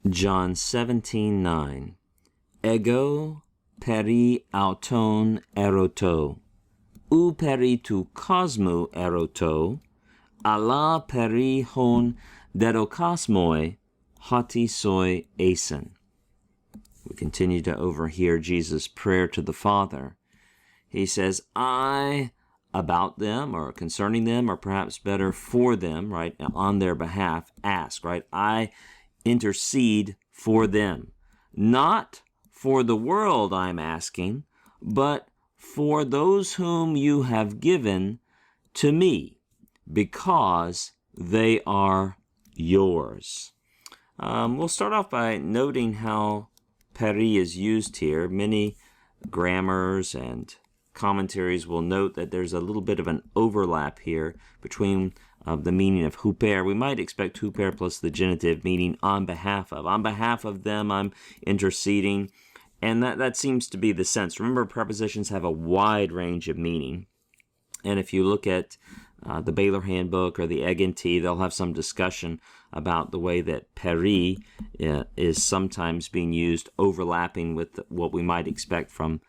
John 17:9. Ego peri auton eroto, ou peri tu cosmo eroto, ala peri hon dedokosmoi hoti soi eisen. We continue to overhear Jesus' prayer to the Father. He says, I, about them, or concerning them, or perhaps better, for them, right, on their behalf, ask, right? I intercede for them. Not for the world I'm asking, but for those whom you have given to me, because they are yours. We'll start off by noting how peri is used here. Many grammars and commentaries will note that there's a little bit of an overlap here between the meaning of huper. We might expect huper plus the genitive, meaning on behalf of. On behalf of them, I'm interceding. And that seems to be the sense. Remember, prepositions have a wide range of meaning. And if you look at the Baylor Handbook or the Egg and Tea, they'll have some discussion about the way that peri is sometimes being used overlapping with what we might expect from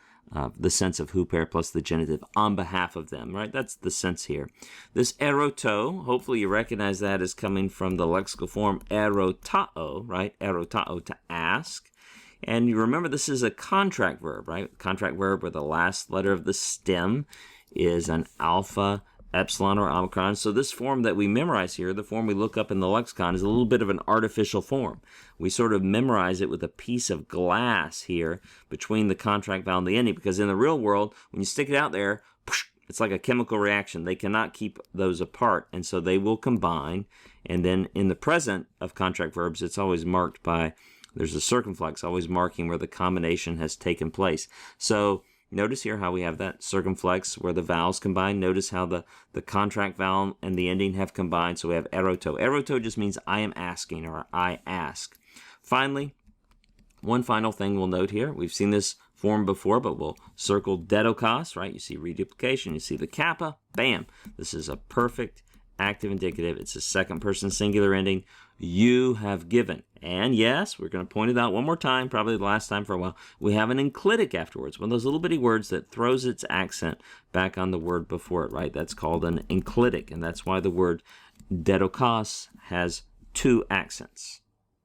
the sense of huper plus the genitive, on behalf of them, right? That's the sense here. This eroto, hopefully you recognize that as coming from the lexical form erotao, right? Erotao, to ask. And you remember this is a contract verb, right? Contract verb where the last letter of the stem is an alpha, epsilon, or omicron. So this form that we memorize here, the form we look up in the lexicon, is a little bit of an artificial form. We sort of memorize it with a piece of glass here between the contract vowel and the ending, because in the real world, when you stick it out there, it's like a chemical reaction. They cannot keep those apart, and so they will combine. And then in the present of contract verbs, it's always marked by, there's a circumflex always marking where the combination has taken place. So notice here how we have that circumflex where the vowels combine. Notice how the contract vowel and the ending have combined. So we have eroto. Eroto just means I am asking, or I ask. Finally, one final thing we'll note here. We've seen this form before, but we'll circle dedokos, right? You see reduplication. You see the kappa. Bam. This is a perfect active indicative. It's a second person singular ending. You have given. And yes, we're going to point it out one more time, probably the last time for a while. We have an enclitic afterwards, one of those little bitty words that throws its accent back on the word before it, right? That's called an enclitic, and that's why the word dedokos has two accents.